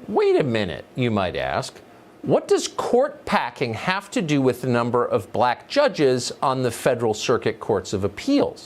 Wait a minute, you might ask. What does court packing have to do with the number of black judges on the federal circuit courts of appeals?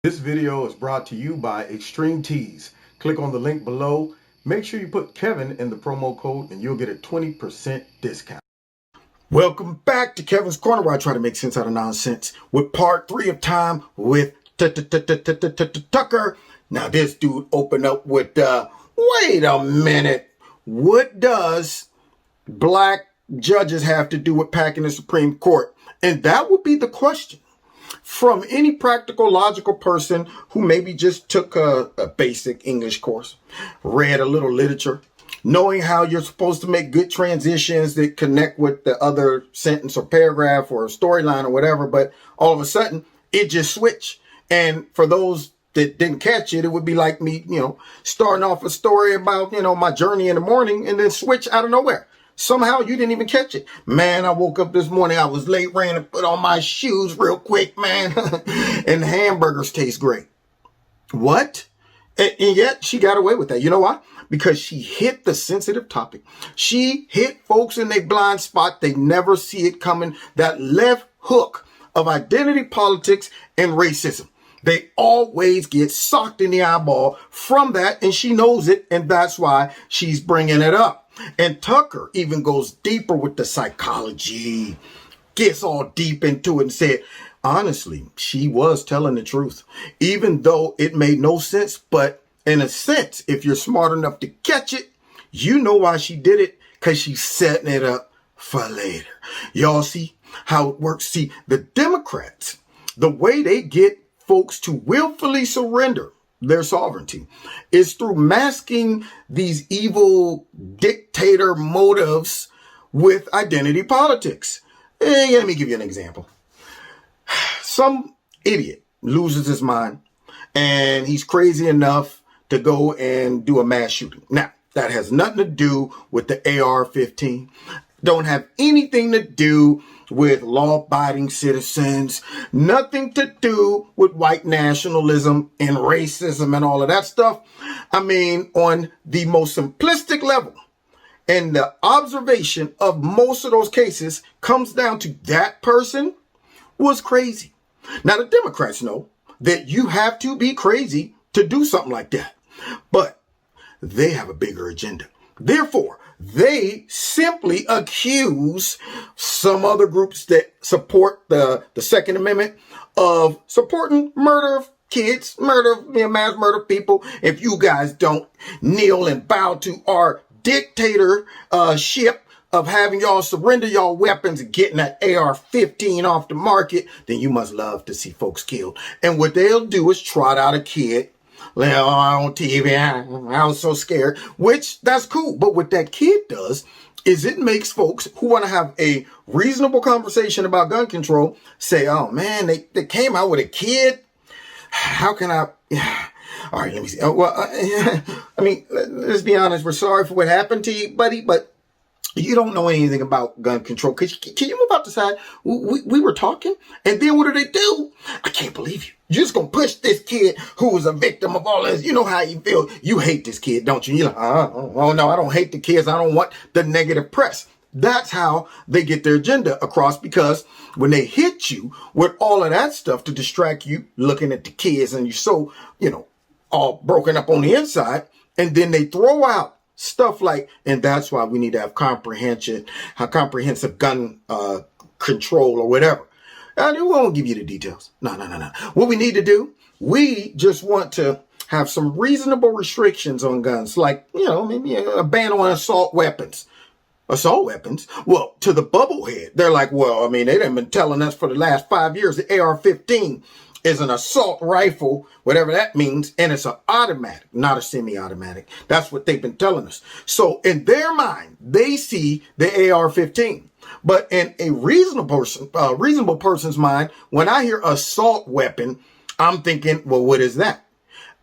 This video is brought to you by Extreme Tees. Click on the link below. Make sure you put Kevin in the promo code and you'll get a 20% discount. Welcome back to Kevin's Corner, where I try to make sense out of nonsense with part 3 of Time with Tucker. Now this dude opened up with, wait a minute. What does black judges have to do with packing the Supreme Court? And that would be the question from any practical, logical person who maybe just took a basic English course, read a little literature, knowing how you're supposed to make good transitions that connect with the other sentence or paragraph or storyline or whatever, but all of a sudden it just switched. And for those that didn't catch it, it would be like me, starting off a story about, my journey in the morning and then switch out of nowhere. Somehow you didn't even catch it. Man, I woke up this morning, I was late, ran and put on my shoes real quick, man. And the hamburgers taste great. What? And yet she got away with that. You know why? Because she hit the sensitive topic. She hit folks in their blind spot. They never see it coming. That left hook of identity politics and racism. They always get socked in the eyeball from that, and she knows it, and that's why she's bringing it up. And Tucker even goes deeper with the psychology, gets all deep into it and said, honestly, she was telling the truth, even though it made no sense. But in a sense, if you're smart enough to catch it, you know why she did it, because she's setting it up for later. Y'all see how it works? See, the Democrats, the way they get folks to willfully surrender their sovereignty is through masking these evil dictator motives with identity politics. Let me give you an example. Some idiot loses his mind and he's crazy enough to go and do a mass shooting. Now, that has nothing to do with the AR-15. Don't have anything to do with law-abiding citizens, nothing to do with white nationalism and racism and all of that stuff. I mean, on the most simplistic level, and the observation of most of those cases comes down to that person was crazy. Now, the Democrats know that you have to be crazy to do something like that, but they have a bigger agenda. Therefore, they simply accuse some other groups that support the Second Amendment of supporting murder of kids, mass murder of people. If you guys don't kneel and bow to our dictatorship of having y'all surrender y'all weapons and getting that AR-15 off the market, then you must love to see folks killed. And what they'll do is trot out a kid on TV. I was so scared, which that's cool. But what that kid does is it makes folks who want to have a reasonable conversation about gun control say, oh man, they came out with a kid. How can I? All right, let me see. I mean, let's be honest. We're sorry for what happened to you, buddy, but you don't know anything about gun control. Can you move out the side? We were talking, and then what do? I can't believe you. You're just going to push this kid who was a victim of all this. You know how you feel. You hate this kid, don't you? You're like, oh, no, I don't hate the kids. I don't want the negative press. That's how they get their agenda across, because when they hit you with all of that stuff to distract you looking at the kids and you're so, all broken up on the inside, and then they throw out stuff like, and that's why we need to have comprehensive gun control or whatever. We won't give you the details. No. What we need to do, we just want to have some reasonable restrictions on guns, like, maybe a ban on assault weapons. Assault weapons? Well, to the bubblehead, they're like, well, I mean, they've been telling us for the last 5 years the AR-15 is an assault rifle, whatever that means, and it's an automatic, not a semi-automatic. That's what they've been telling us. So in their mind, they see the AR-15. But in a reasonable person's mind, when I hear assault weapon, I'm thinking, well, what is that?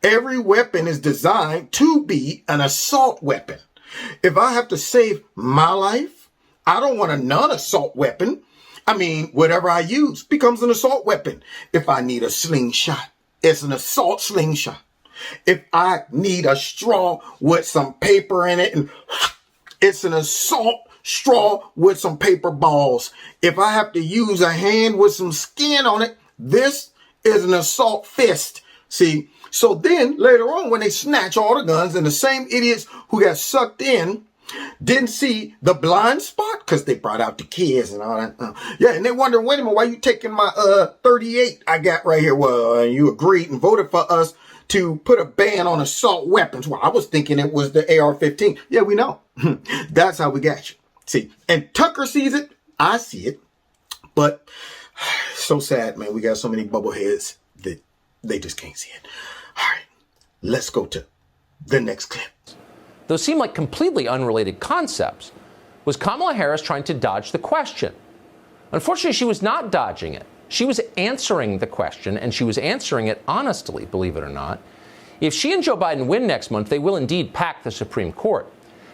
Every weapon is designed to be an assault weapon. If I have to save my life, I don't want a non-assault weapon. I mean, whatever I use becomes an assault weapon. If I need a slingshot, it's an assault slingshot. If I need a straw with some paper in it, and it's an assault straw with some paper balls. If I have to use a hand with some skin on it, this is an assault fist. See, so then later on when they snatch all the guns and the same idiots who got sucked in didn't see the blind spot because they brought out the kids and all that. Yeah, and they wonder, wait a minute, why you taking my 38 I got right here? Well, you agreed and voted for us to put a ban on assault weapons. Well, I was thinking it was the AR-15. Yeah, we know. That's how we got you. See, and Tucker sees it. I see it. But so sad, man. We got so many bubbleheads that they just can't see it. All right, let's go to the next clip. Those seem like completely unrelated concepts. Was Kamala Harris trying to dodge the question? Unfortunately, she was not dodging it. She was answering the question, and she was answering it honestly, believe it or not. If she and Joe Biden win next month, they will indeed pack the Supreme Court.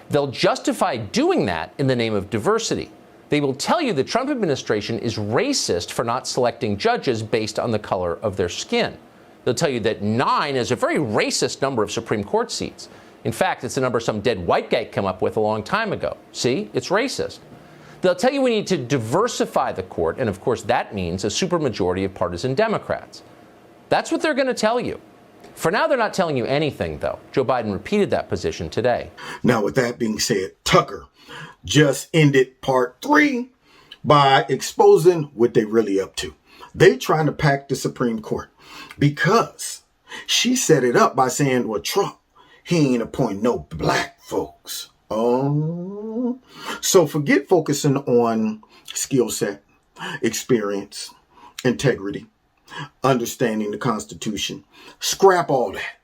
They'll justify doing that in the name of diversity. They will tell you the Trump administration is racist for not selecting judges based on the color of their skin. They'll tell you that 9 is a very racist number of Supreme Court seats. In fact, it's a number some dead white guy came up with a long time ago. See, it's racist. They'll tell you we need to diversify the court, and of course that means a supermajority of partisan Democrats. That's what they're going to tell you. For now, they're not telling you anything, though. Joe Biden repeated that position today. Now, with that being said, Tucker just ended part 3 by exposing what they really up to. They trying to pack the Supreme Court because she set it up by saying, well, Trump, he ain't appointing no black folks. Oh, so forget focusing on skill set, experience, integrity, understanding the Constitution. Scrap all that.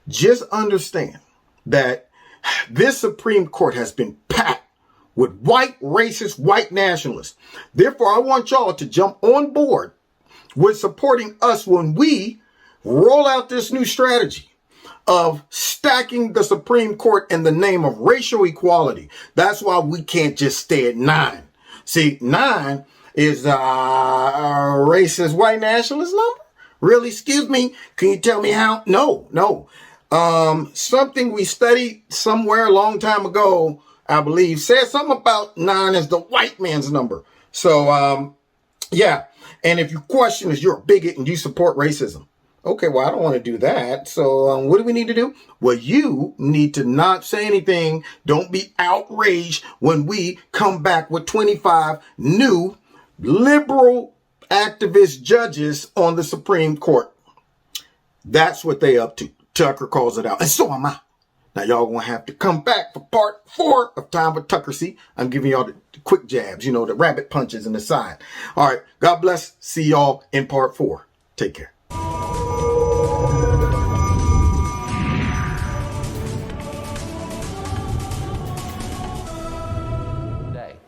Just understand that this Supreme Court has been packed with white racist, white nationalists. Therefore, I want y'all to jump on board with supporting us when we roll out this new strategy of stacking the Supreme Court in the name of racial equality. That's why we can't just stay at 9. See, 9 is a racist white nationalist number? Really? Excuse me? Can you tell me how? No. Something we studied somewhere a long time ago, I believe, said something about 9 as the white man's number. So, yeah. And if you question is you're a bigot and you support racism. Okay, well, I don't want to do that. So what do we need to do? Well, you need to not say anything. Don't be outraged when we come back with 25 new liberal activist judges on the Supreme Court. That's what they up to. Tucker calls it out. And so am I. Now, y'all going to have to come back for part 4 of Time with Tucker. See, I'm giving y'all the quick jabs, the rabbit punches in the side. All right. God bless. See y'all in part 4. Take care.